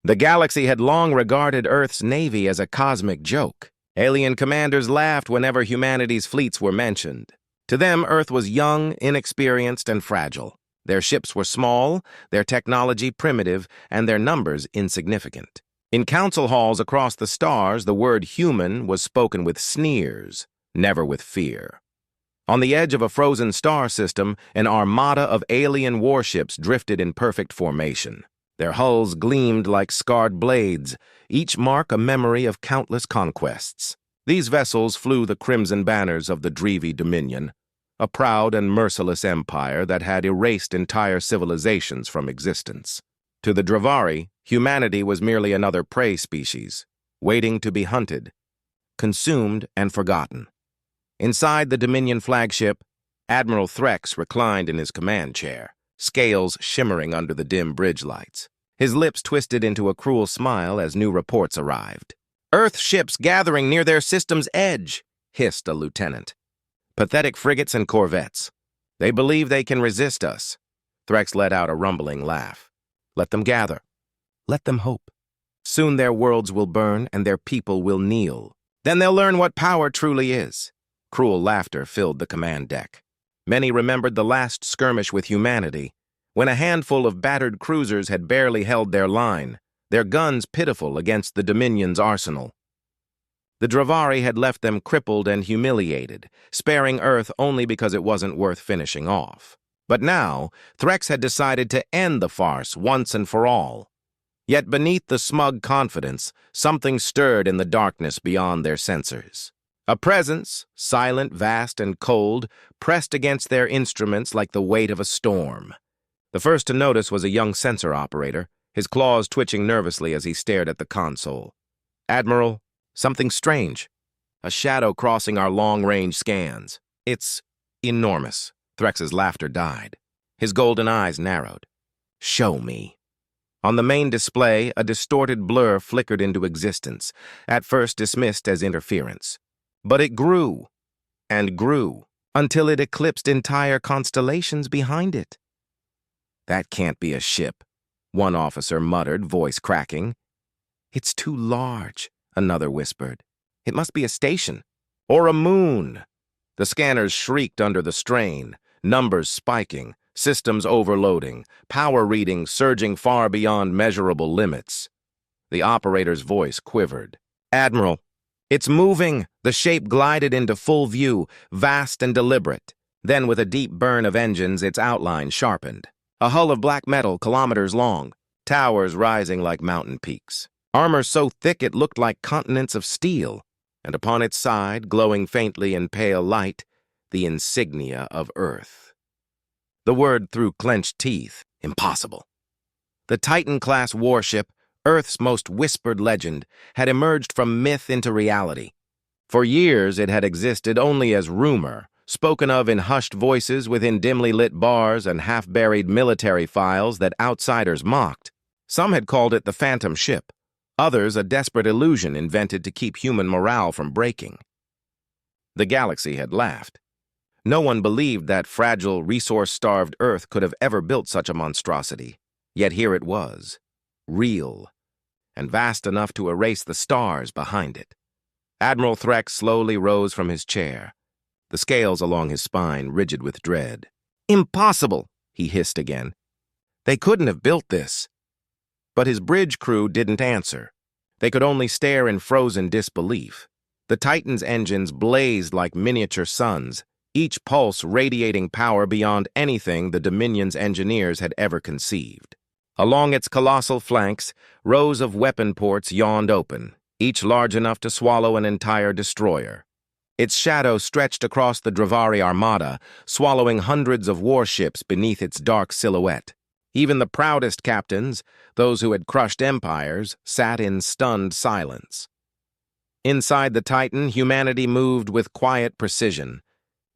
The galaxy had long regarded Earth's navy as a cosmic joke. Alien commanders laughed whenever humanity's fleets were mentioned. To them, Earth was young, inexperienced, and fragile. Their ships were small, their technology primitive, and their numbers insignificant. In council halls across the stars, the word human was spoken with sneers, never with fear. On the edge of a frozen star system, an armada of alien warships drifted in perfect formation. Their hulls gleamed like scarred blades, each mark a memory of countless conquests. These vessels flew the crimson banners of the Drevi Dominion, a proud and merciless empire that had erased entire civilizations from existence. To the Dravari, humanity was merely another prey species, waiting to be hunted, consumed, and forgotten. Inside the Dominion flagship, Admiral Threx reclined in his command chair, scales shimmering under the dim bridge lights. His lips twisted into a cruel smile as new reports arrived. "Earth ships gathering near their system's edge," hissed a lieutenant. "Pathetic frigates and corvettes. They believe they can resist us." Threx let out a rumbling laugh. "Let them gather. Let them hope. Soon their worlds will burn and their people will kneel. Then they'll learn what power truly is." Cruel laughter filled the command deck. Many remembered the last skirmish with humanity, when a handful of battered cruisers had barely held their line, their guns pitiful against the Dominion's arsenal. The Dravari had left them crippled and humiliated, sparing Earth only because it wasn't worth finishing off. But now, Threx had decided to end the farce once and for all. Yet beneath the smug confidence, something stirred in the darkness beyond their sensors. A presence, silent, vast, and cold, pressed against their instruments like the weight of a storm. The first to notice was a young sensor operator, his claws twitching nervously as he stared at the console. "Admiral, something strange. A shadow crossing our long-range scans. It's enormous." Threx's laughter died. His golden eyes narrowed. "Show me." On the main display, a distorted blur flickered into existence, at first dismissed as interference. But it grew, and grew, until it eclipsed entire constellations behind it. "That can't be a ship," one officer muttered, voice cracking. "It's too large," another whispered. "It must be a station, or a moon." The scanners shrieked under the strain, numbers spiking, systems overloading, power readings surging far beyond measurable limits. The operator's voice quivered. "Admiral, it's moving!" The shape glided into full view, vast and deliberate. Then, with a deep burn of engines, its outline sharpened. A hull of black metal kilometers long, towers rising like mountain peaks. Armor so thick it looked like continents of steel, and upon its side, glowing faintly in pale light, the insignia of Earth. The word through clenched teeth, impossible. The Titan-class warship, Earth's most whispered legend, had emerged from myth into reality. For years it had existed only as rumor, spoken of in hushed voices within dimly lit bars and half-buried military files that outsiders mocked. Some had called it the Phantom Ship, others a desperate illusion invented to keep human morale from breaking. The galaxy had laughed. No one believed that fragile, resource-starved Earth could have ever built such a monstrosity. Yet here it was, real, and vast enough to erase the stars behind it. Admiral Threx slowly rose from his chair, the scales along his spine rigid with dread. "Impossible!" he hissed again. "They couldn't have built this." But his bridge crew didn't answer. They could only stare in frozen disbelief. The Titan's engines blazed like miniature suns, each pulse radiating power beyond anything the Dominion's engineers had ever conceived. Along its colossal flanks, rows of weapon ports yawned open, each large enough to swallow an entire destroyer. Its shadow stretched across the Dravari armada, swallowing hundreds of warships beneath its dark silhouette. Even the proudest captains, those who had crushed empires, sat in stunned silence. Inside the Titan, humanity moved with quiet precision.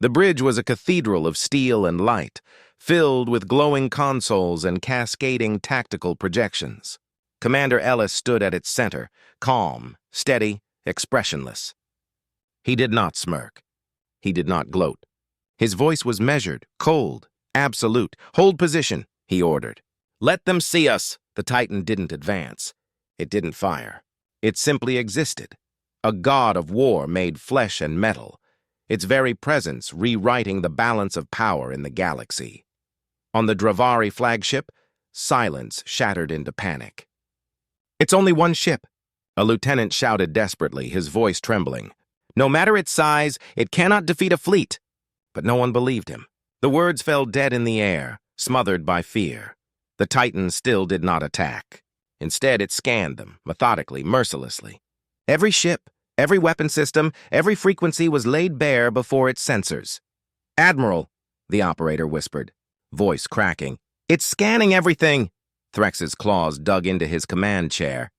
The bridge was a cathedral of steel and light, filled with glowing consoles and cascading tactical projections. Commander Ellis stood at its center, calm, steady, expressionless. He did not smirk. He did not gloat. His voice was measured, cold, absolute. "Hold position," he ordered. "Let them see us." The Titan didn't advance. It didn't fire. It simply existed. A god of war made flesh and metal, its very presence rewriting the balance of power in the galaxy. On the Dravari flagship, silence shattered into panic. "It's only one ship," a lieutenant shouted desperately, his voice trembling. "No matter its size, it cannot defeat a fleet." But no one believed him. The words fell dead in the air, smothered by fear. The Titan still did not attack. Instead, it scanned them, methodically, mercilessly. Every ship, every weapon system, every frequency was laid bare before its sensors. "Admiral," the operator whispered, voice cracking. "It's scanning everything." Threx's claws dug into his command chair,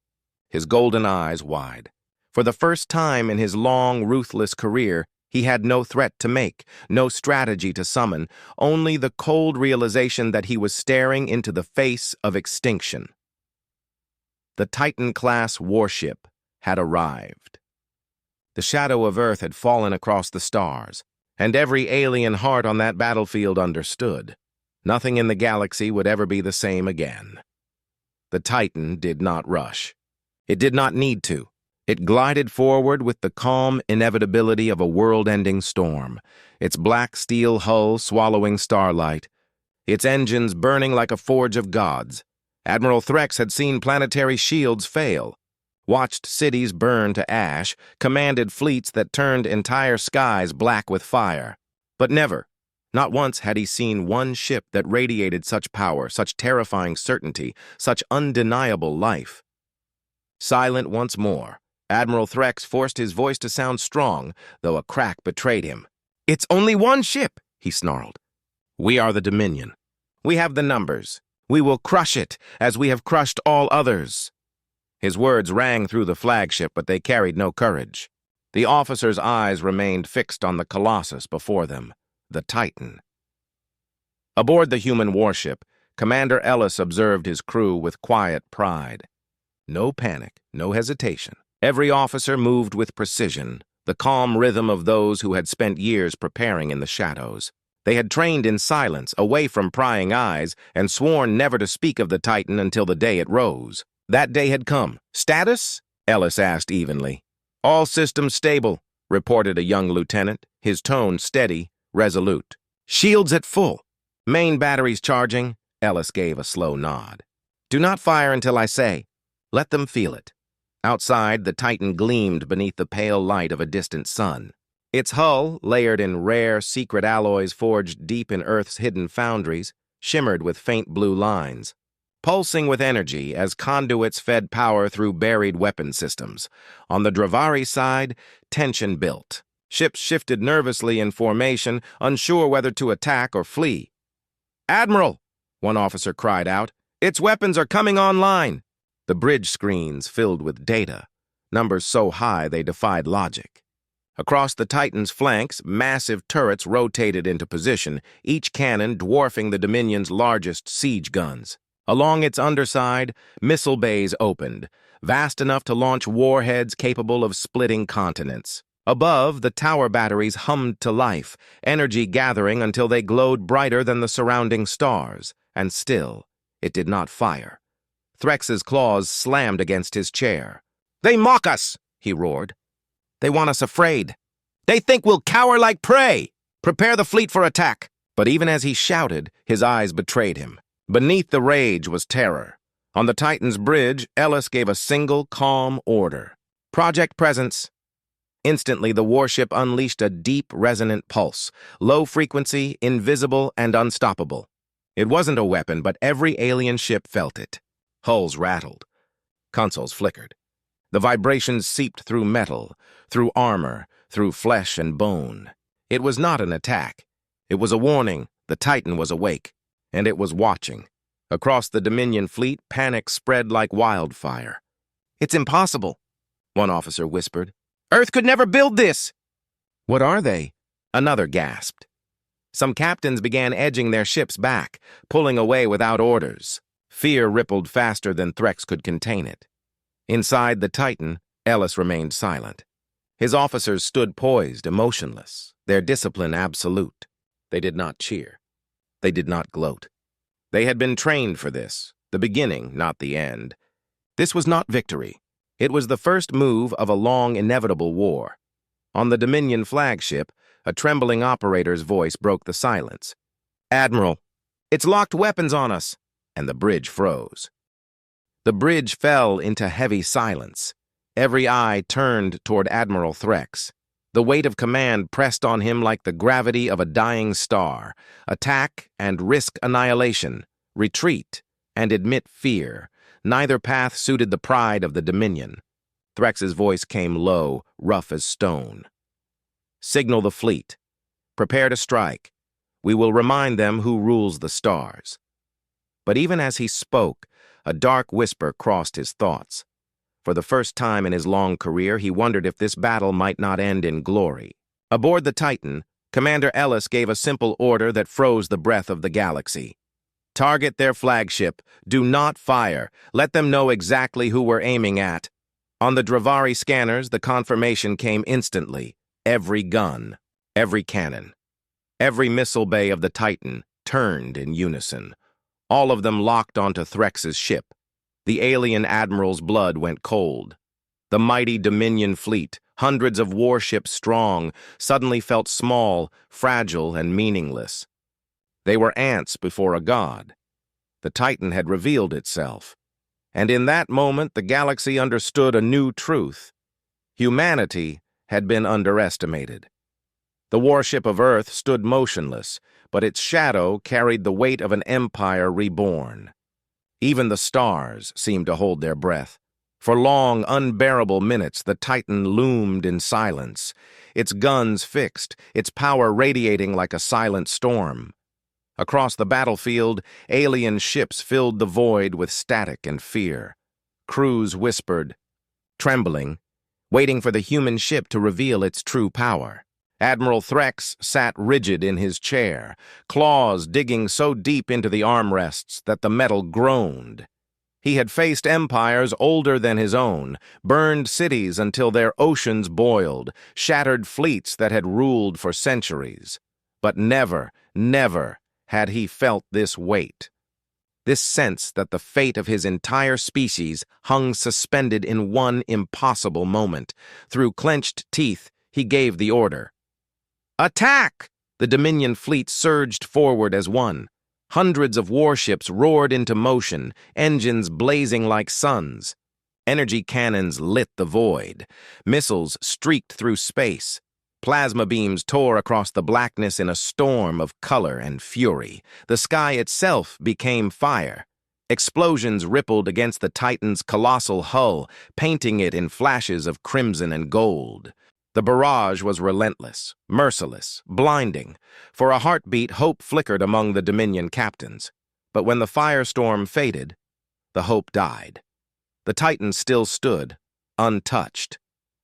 his golden eyes wide. For the first time in his long, ruthless career, he had no threat to make, no strategy to summon, only the cold realization that he was staring into the face of extinction. The Titan-class warship had arrived. The shadow of Earth had fallen across the stars, and every alien heart on that battlefield understood. Nothing in the galaxy would ever be the same again. The Titan did not rush. It did not need to. It glided forward with the calm inevitability of a world-ending storm, its black steel hull swallowing starlight, its engines burning like a forge of gods. Admiral Threx had seen planetary shields fail, watched cities burn to ash, commanded fleets that turned entire skies black with fire. But never, not once had he seen one ship that radiated such power, such terrifying certainty, such undeniable life. Silent once more, Admiral Threx forced his voice to sound strong, though a crack betrayed him. "It's only one ship," he snarled. "We are the Dominion. We have the numbers. We will crush it, as we have crushed all others." His words rang through the flagship, but they carried no courage. The officers' eyes remained fixed on the colossus before them, the Titan. Aboard the human warship, Commander Ellis observed his crew with quiet pride. No panic, no hesitation. Every officer moved with precision, the calm rhythm of those who had spent years preparing in the shadows. They had trained in silence, away from prying eyes, and sworn never to speak of the Titan until the day it rose. That day had come. "Status?" Ellis asked evenly. "All systems stable," reported a young lieutenant, his tone steady, resolute. "Shields at full. Main batteries charging." Ellis gave a slow nod. "Do not fire until I say. Let them feel it." Outside, the Titan gleamed beneath the pale light of a distant sun. Its hull, layered in rare, secret alloys forged deep in Earth's hidden foundries, shimmered with faint blue lines, pulsing with energy as conduits fed power through buried weapon systems. On the Dravari side, tension built. Ships shifted nervously in formation, unsure whether to attack or flee. "Admiral!" one officer cried out. "Its weapons are coming online!" The bridge screens filled with data, numbers so high they defied logic. Across the Titan's flanks, massive turrets rotated into position, each cannon dwarfing the Dominion's largest siege guns. Along its underside, missile bays opened, vast enough to launch warheads capable of splitting continents. Above, the tower batteries hummed to life, energy gathering until they glowed brighter than the surrounding stars, and still, it did not fire. Threx's claws slammed against his chair. "They mock us!" he roared. "They want us afraid. They think we'll cower like prey. Prepare the fleet for attack." But even as he shouted, his eyes betrayed him. Beneath the rage was terror. On the Titan's bridge, Ellis gave a single, calm order. "Project Presence." Instantly, the warship unleashed a deep, resonant pulse, low frequency, invisible, and unstoppable. It wasn't a weapon, but every alien ship felt it. Hulls rattled. Consoles flickered. The vibrations seeped through metal, through armor, through flesh and bone. It was not an attack. It was a warning. The Titan was awake, and it was watching. Across the Dominion fleet, panic spread like wildfire. "It's impossible," one officer whispered. "Earth could never build this." "What are they?" Another gasped. Some captains began edging their ships back, pulling away without orders. Fear rippled faster than Threx could contain it. Inside the Titan, Ellis remained silent. His officers stood poised, emotionless, their discipline absolute. They did not cheer. They did not gloat. They had been trained for this, the beginning, not the end. This was not victory. It was the first move of a long, inevitable war. On the Dominion flagship, a trembling operator's voice broke the silence. "Admiral, it's locked weapons on us," and the bridge froze. The bridge fell into heavy silence. Every eye turned toward Admiral Threx. The weight of command pressed on him like the gravity of a dying star. Attack and risk annihilation, retreat and admit fear. Neither path suited the pride of the Dominion. Threx's voice came low, rough as stone. "Signal the fleet. Prepare to strike. We will remind them who rules the stars." But even as he spoke, a dark whisper crossed his thoughts. For the first time in his long career, he wondered if this battle might not end in glory. Aboard the Titan, Commander Ellis gave a simple order that froze the breath of the galaxy. "Target their flagship. Do not fire. Let them know exactly who we're aiming at." On the Dravari scanners, the confirmation came instantly. Every gun, every cannon, every missile bay of the Titan turned in unison. All of them locked onto Threx's ship. The alien admiral's blood went cold. The mighty Dominion fleet, hundreds of warships strong, suddenly felt small, fragile, and meaningless. They were ants before a god. The Titan had revealed itself. And in that moment, the galaxy understood a new truth. Humanity had been underestimated. The warship of Earth stood motionless, but its shadow carried the weight of an empire reborn. Even the stars seemed to hold their breath. For long, unbearable minutes, the Titan loomed in silence, its guns fixed, its power radiating like a silent storm. Across the battlefield, alien ships filled the void with static and fear. Crews whispered, trembling, waiting for the human ship to reveal its true power. Admiral Threx sat rigid in his chair, claws digging so deep into the armrests that the metal groaned. He had faced empires older than his own, burned cities until their oceans boiled, shattered fleets that had ruled for centuries. But never, never had he felt this weight. This sense that the fate of his entire species hung suspended in one impossible moment. Through clenched teeth, he gave the order. "Attack!" The Dominion fleet surged forward as one. Hundreds of warships roared into motion, engines blazing like suns. Energy cannons lit the void. Missiles streaked through space. Plasma beams tore across the blackness in a storm of color and fury. The sky itself became fire. Explosions rippled against the Titan's colossal hull, painting it in flashes of crimson and gold. The barrage was relentless, merciless, blinding. For a heartbeat, hope flickered among the Dominion captains. But when the firestorm faded, the hope died. The Titan still stood, untouched.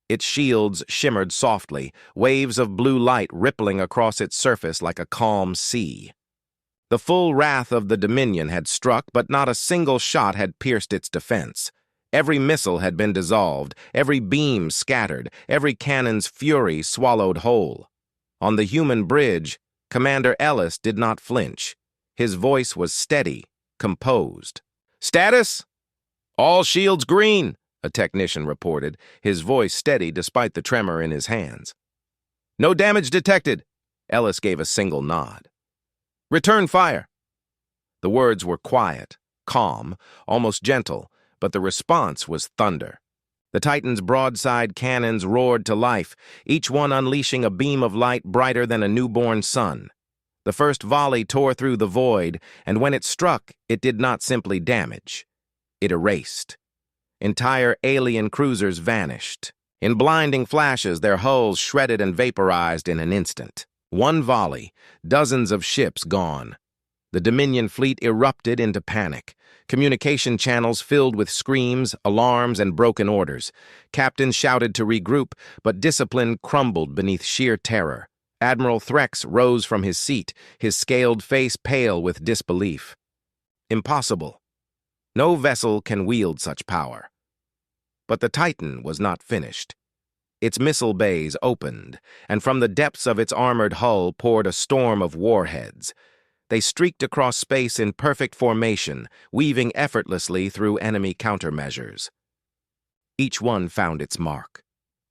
Its shields shimmered softly, waves of blue light rippling across its surface like a calm sea. The full wrath of the Dominion had struck, but not a single shot had pierced its defense. Every missile had been dissolved, every beam scattered, every cannon's fury swallowed whole. On the human bridge, Commander Ellis did not flinch. His voice was steady, composed. "Status? All shields green," a technician reported, his voice steady despite the tremor in his hands. "No damage detected." Ellis gave a single nod. "Return fire." The words were quiet, calm, almost gentle, but the response was thunder. The Titan's broadside cannons roared to life, each one unleashing a beam of light brighter than a newborn sun. The first volley tore through the void, and when it struck, it did not simply damage. It erased. Entire alien cruisers vanished. In blinding flashes, their hulls shredded and vaporized in an instant. One volley, dozens of ships gone. The Dominion fleet erupted into panic. Communication channels filled with screams, alarms, and broken orders. Captains shouted to regroup, but discipline crumbled beneath sheer terror. Admiral Threx rose from his seat, his scaled face pale with disbelief. Impossible. No vessel can wield such power. But the Titan was not finished. Its missile bays opened, and from the depths of its armored hull poured a storm of warheads. They streaked across space in perfect formation, weaving effortlessly through enemy countermeasures. Each one found its mark.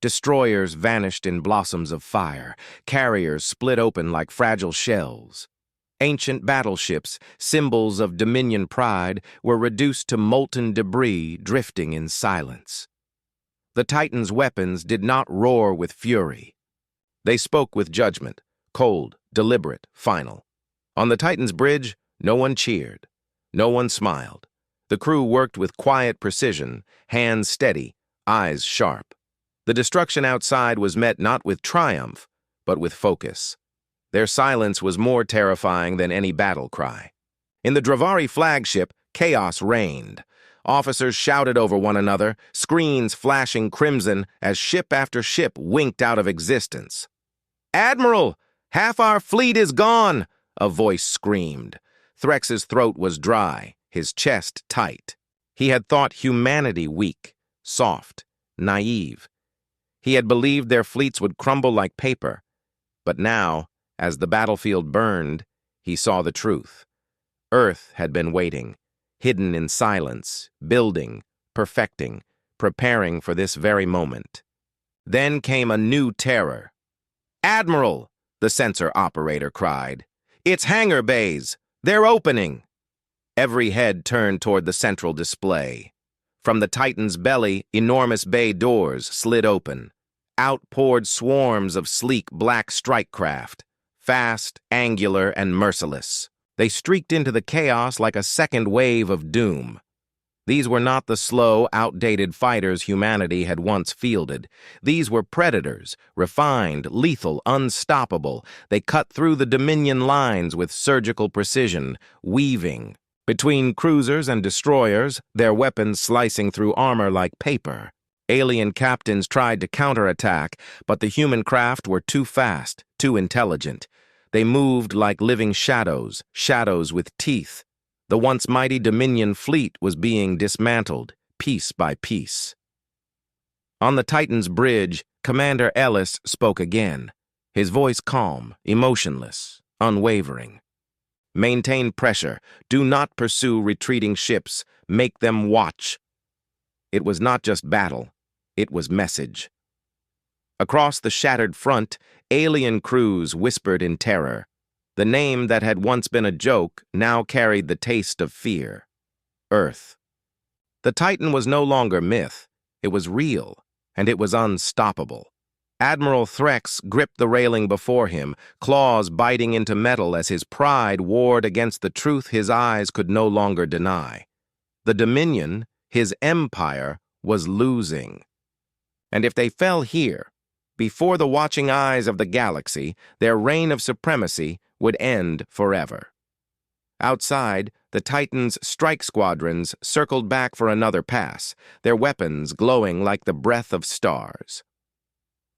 Destroyers vanished in blossoms of fire, carriers split open like fragile shells. Ancient battleships, symbols of Dominion pride, were reduced to molten debris drifting in silence. The Titans' weapons did not roar with fury. They spoke with judgment, cold, deliberate, final. On the Titans' bridge, no one cheered. No one smiled. The crew worked with quiet precision, hands steady, eyes sharp. The destruction outside was met not with triumph, but with focus. Their silence was more terrifying than any battle cry. In the Dravari flagship, chaos reigned. Officers shouted over one another, screens flashing crimson as ship after ship winked out of existence. "Admiral, half our fleet is gone!" a voice screamed. Threx's throat was dry, his chest tight. He had thought humanity weak, soft, naive. He had believed their fleets would crumble like paper. But now, as the battlefield burned, he saw the truth. Earth had been waiting, hidden in silence, building, perfecting, preparing for this very moment. Then came a new terror. "Admiral!" the sensor operator cried. "It's hangar bays! They're opening!" Every head turned toward the central display. From the Titan's belly, enormous bay doors slid open. Out poured swarms of sleek black strike craft, fast, angular, and merciless. They streaked into the chaos like a second wave of doom. These were not the slow, outdated fighters humanity had once fielded. These were predators, refined, lethal, unstoppable. They cut through the Dominion lines with surgical precision, weaving between cruisers and destroyers, their weapons slicing through armor like paper. Alien captains tried to counterattack, but the human craft were too fast, too intelligent. They moved like living shadows, shadows with teeth. The once mighty Dominion fleet was being dismantled, piece by piece. On the Titan's bridge, Commander Ellis spoke again, his voice calm, emotionless, unwavering. "Maintain pressure. Do not pursue retreating ships. Make them watch." It was not just battle. It was message. Across the shattered front, alien crews whispered in terror. The name that had once been a joke now carried the taste of fear. Earth. The Titan was no longer myth. It was real, and it was unstoppable. Admiral Threx gripped the railing before him, claws biting into metal as his pride warred against the truth his eyes could no longer deny. The Dominion, his empire, was losing. And if they fell here, before the watching eyes of the galaxy, their reign of supremacy would end forever. Outside, the Titan's strike squadrons circled back for another pass, their weapons glowing like the breath of stars.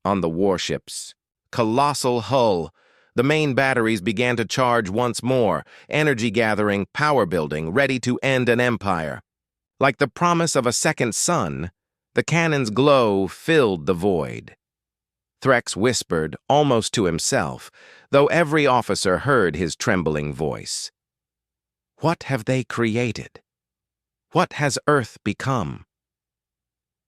On the warships, colossal hull, the main batteries began to charge once more, energy gathering, power building, ready to end an empire. Like the promise of a second sun, the cannon's glow filled the void. Threx whispered, almost to himself, though every officer heard his trembling voice. What have they created? What has Earth become?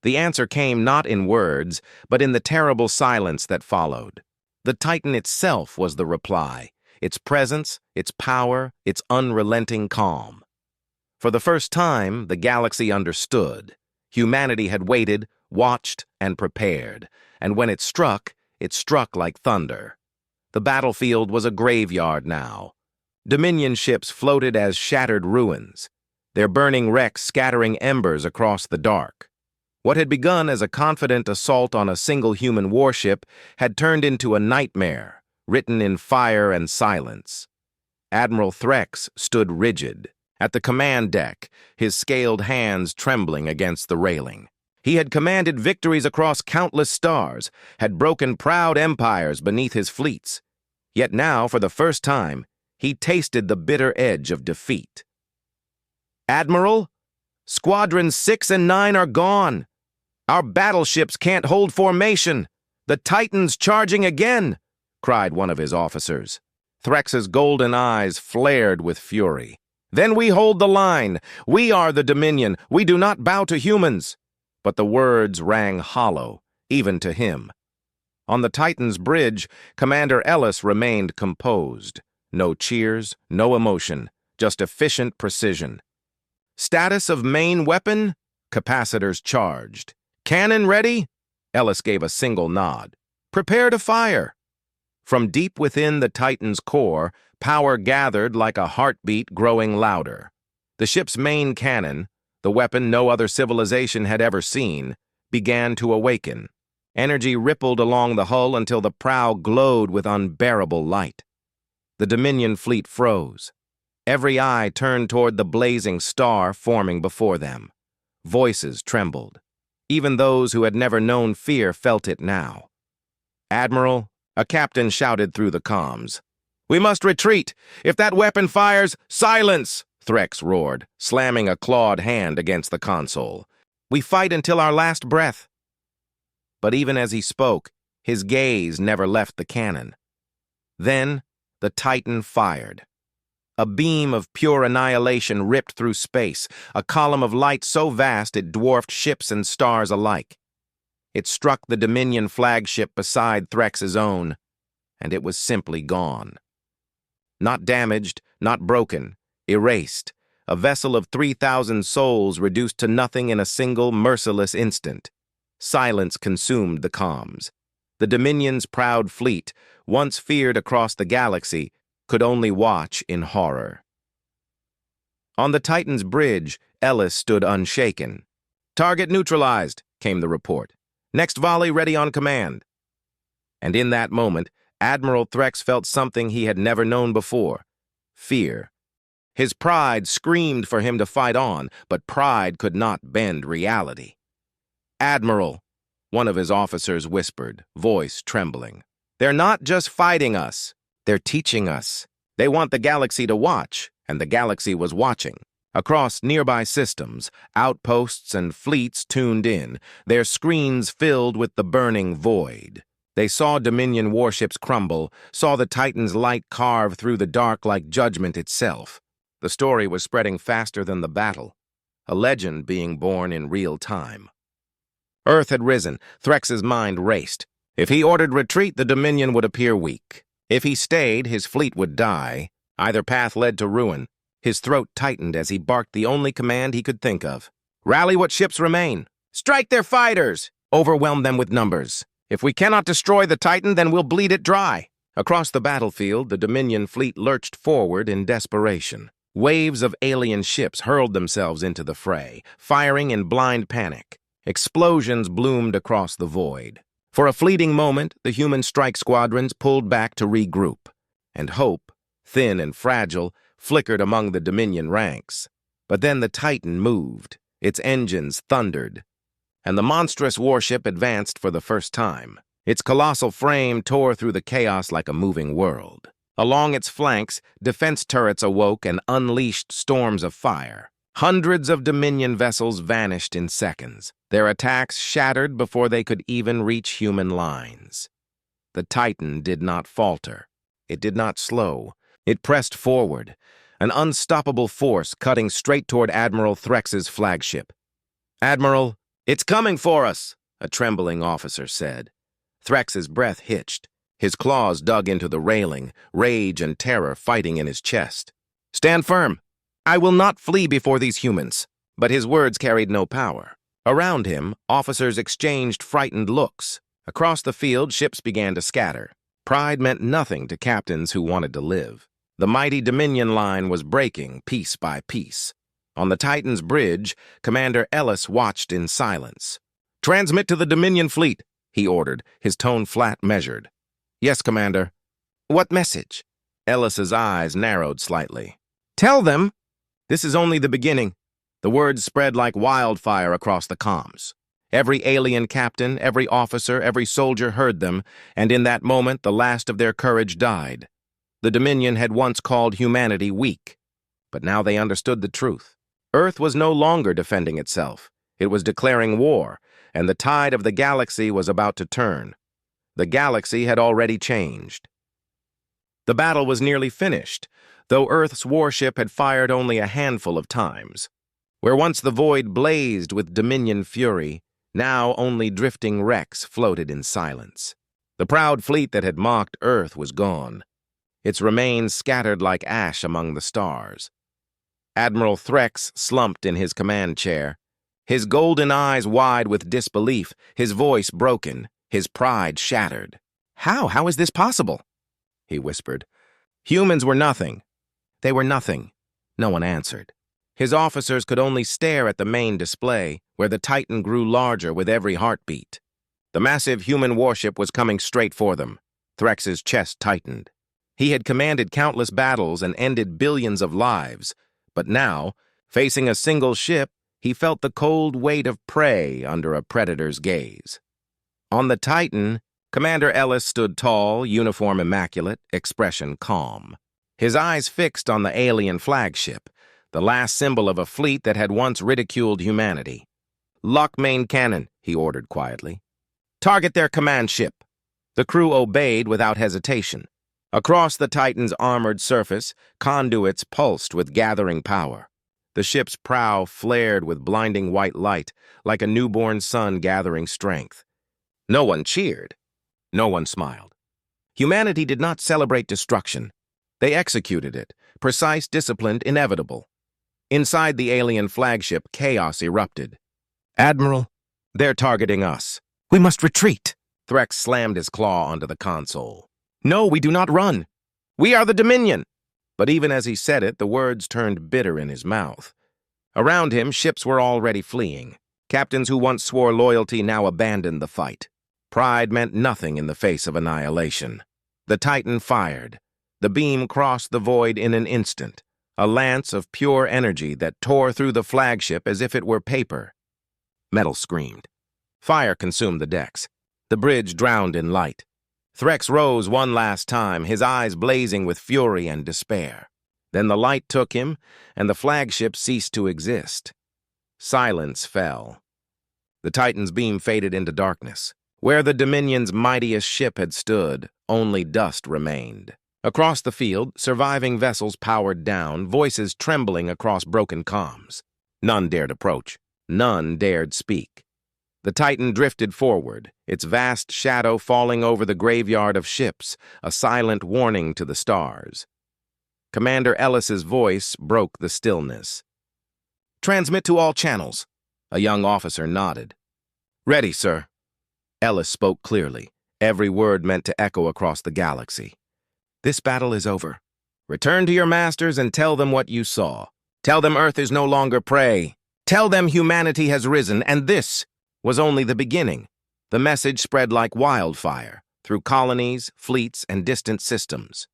The answer came not in words, but in the terrible silence that followed. The Titan itself was the reply, its presence, its power, its unrelenting calm. For the first time, the galaxy understood. Humanity had waited, watched, and prepared, and when it struck like thunder. The battlefield was a graveyard now. Dominion ships floated as shattered ruins, their burning wrecks scattering embers across the dark. What had begun as a confident assault on a single human warship had turned into a nightmare, written in fire and silence. Admiral Threx stood rigid, at the command deck, his scaled hands trembling against the railing. He had commanded victories across countless stars, had broken proud empires beneath his fleets. Yet now, for the first time, he tasted the bitter edge of defeat. "Admiral, Squadrons 6 and 9 are gone. Our battleships can't hold formation. The Titan's charging again," cried one of his officers. Threx's golden eyes flared with fury. "Then we hold the line. We are the Dominion. We do not bow to humans." But the words rang hollow, even to him. On the Titan's bridge, Commander Ellis remained composed. No cheers, no emotion, just efficient precision. "Status of main weapon?" Capacitors charged. "Cannon ready?" Ellis gave a single nod. "Prepare to fire." From deep within the Titan's core, power gathered like a heartbeat growing louder. The ship's main cannon, the weapon no other civilization had ever seen, began to awaken. Energy rippled along the hull until the prow glowed with unbearable light. The Dominion fleet froze. Every eye turned toward the blazing star forming before them. Voices trembled. Even those who had never known fear felt it now. "Admiral," a captain shouted through the comms. "We must retreat. If that weapon fires, silence!" Threx roared, slamming a clawed hand against the console. "We fight until our last breath." But even as he spoke, his gaze never left the cannon. Then, the Titan fired. A beam of pure annihilation ripped through space, a column of light so vast it dwarfed ships and stars alike. It struck the Dominion flagship beside Threx's own, and it was simply gone. Not damaged, not broken, erased, a vessel of 3,000 souls reduced to nothing in a single merciless instant. Silence consumed the comms. The Dominion's proud fleet, once feared across the galaxy, could only watch in horror. On the Titan's bridge, Ellis stood unshaken. "Target neutralized," came the report. "Next volley ready on command." And in that moment, Admiral Threx felt something he had never known before: fear. His pride screamed for him to fight on, but pride could not bend reality. "Admiral," one of his officers whispered, voice trembling, "they're not just fighting us. They're teaching us. They want the galaxy to watch," and the galaxy was watching. Across nearby systems, outposts and fleets tuned in, their screens filled with the burning void. They saw Dominion warships crumble, saw the Titan's light carve through the dark like judgment itself. The story was spreading faster than the battle, a legend being born in real time. Earth had risen. Threx's mind raced. If he ordered retreat, the Dominion would appear weak. If he stayed, his fleet would die. Either path led to ruin. His throat tightened as he barked the only command he could think of. "Rally what ships remain. Strike their fighters. Overwhelm them with numbers. If we cannot destroy the Titan, then we'll bleed it dry." Across the battlefield, the Dominion fleet lurched forward in desperation. Waves of alien ships hurled themselves into the fray, firing in blind panic. Explosions bloomed across the void. For a fleeting moment, the human strike squadrons pulled back to regroup, and hope, thin and fragile, flickered among the Dominion ranks. But then the Titan moved, its engines thundered, and the monstrous warship advanced for the first time. Its colossal frame tore through the chaos like a moving world. Along its flanks, defense turrets awoke and unleashed storms of fire. Hundreds of Dominion vessels vanished in seconds, their attacks shattered before they could even reach human lines. The Titan did not falter. It did not slow. It pressed forward, an unstoppable force cutting straight toward Admiral Threx's flagship. "Admiral, it's coming for us," a trembling officer said. Threx's breath hitched. His claws dug into the railing, rage and terror fighting in his chest. "Stand firm. I will not flee before these humans." But his words carried no power. Around him, officers exchanged frightened looks. Across the field, ships began to scatter. Pride meant nothing to captains who wanted to live. The mighty Dominion line was breaking piece by piece. On the Titan's bridge, Commander Ellis watched in silence. "Transmit to the Dominion fleet," he ordered, his tone flat measured. "Yes, Commander." "What message?" Ellis's eyes narrowed slightly. "Tell them this is only the beginning." The words spread like wildfire across the comms. Every alien captain, every officer, every soldier heard them, and in that moment the last of their courage died. The Dominion had once called humanity weak, but now they understood the truth. Earth was no longer defending itself. It was declaring war, and the tide of the galaxy was about to turn. The galaxy had already changed. The battle was nearly finished, though Earth's warship had fired only a handful of times. Where once the void blazed with Dominion fury, now only drifting wrecks floated in silence. The proud fleet that had mocked Earth was gone, its remains scattered like ash among the stars. Admiral Threx slumped in his command chair, his golden eyes wide with disbelief, his voice broken, his pride shattered. How is this possible?" he whispered. "Humans were nothing. They were nothing." No one answered. His officers could only stare at the main display, where the Titan grew larger with every heartbeat. The massive human warship was coming straight for them. Threx's chest tightened. He had commanded countless battles and ended billions of lives, but now, facing a single ship, he felt the cold weight of prey under a predator's gaze. On the Titan, Commander Ellis stood tall, uniform immaculate, expression calm. His eyes fixed on the alien flagship, the last symbol of a fleet that had once ridiculed humanity. "Lock main cannon," he ordered quietly. "Target their command ship." The crew obeyed without hesitation. Across the Titan's armored surface, conduits pulsed with gathering power. The ship's prow flared with blinding white light, like a newborn sun gathering strength. No one cheered. No one smiled. Humanity did not celebrate destruction. They executed it, precise, disciplined, inevitable. Inside the alien flagship, chaos erupted. "Admiral, they're targeting us. We must retreat." Threx slammed his claw onto the console. "No, we do not run. We are the Dominion." But even as he said it, the words turned bitter in his mouth. Around him, ships were already fleeing. Captains who once swore loyalty now abandoned the fight. Pride meant nothing in the face of annihilation. The Titan fired. The beam crossed the void in an instant, a lance of pure energy that tore through the flagship as if it were paper. Metal screamed. Fire consumed the decks. The bridge drowned in light. Threx rose one last time, his eyes blazing with fury and despair. Then the light took him, and the flagship ceased to exist. Silence fell. The Titan's beam faded into darkness. Where the Dominion's mightiest ship had stood, only dust remained. Across the field, surviving vessels powered down, voices trembling across broken comms. None dared approach. None dared speak. The Titan drifted forward, its vast shadow falling over the graveyard of ships, a silent warning to the stars. Commander Ellis's voice broke the stillness. "Transmit to all channels." A young officer nodded. "Ready, sir." Ellis spoke clearly, every word meant to echo across the galaxy. "This battle is over. Return to your masters and tell them what you saw. Tell them Earth is no longer prey. Tell them humanity has risen, and this was only the beginning." The message spread like wildfire, through colonies, fleets, and distant systems.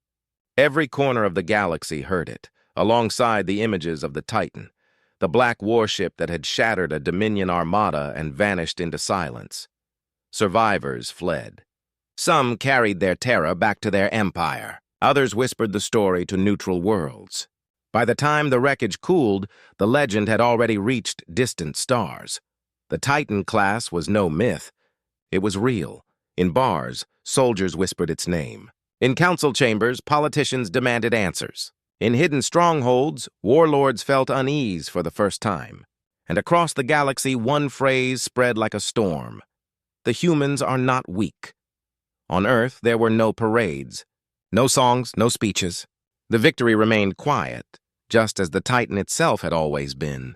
Every corner of the galaxy heard it, alongside the images of the Titan, the black warship that had shattered a Dominion armada and vanished into silence. Survivors fled. Some carried their terror back to their empire. Others whispered the story to neutral worlds. By the time the wreckage cooled, the legend had already reached distant stars. The Titan class was no myth. It was real. In bars, soldiers whispered its name. In council chambers, politicians demanded answers. In hidden strongholds, warlords felt unease for the first time. And across the galaxy, one phrase spread like a storm. The humans are not weak. On Earth, there were no parades, no songs, no speeches. The victory remained quiet, just as the Titan itself had always been.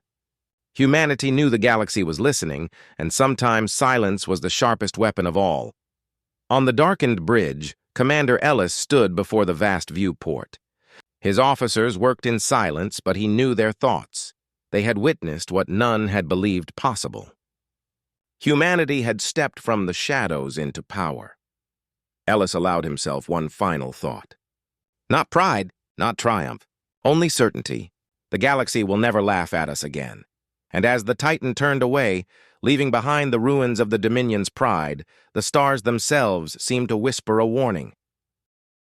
Humanity knew the galaxy was listening, and sometimes silence was the sharpest weapon of all. On the darkened bridge, Commander Ellis stood before the vast viewport. His officers worked in silence, but he knew their thoughts. They had witnessed what none had believed possible. Humanity had stepped from the shadows into power. Ellis allowed himself one final thought. Not pride, not triumph, only certainty. The galaxy will never laugh at us again. And as the Titan turned away, leaving behind the ruins of the Dominion's pride, the stars themselves seemed to whisper a warning.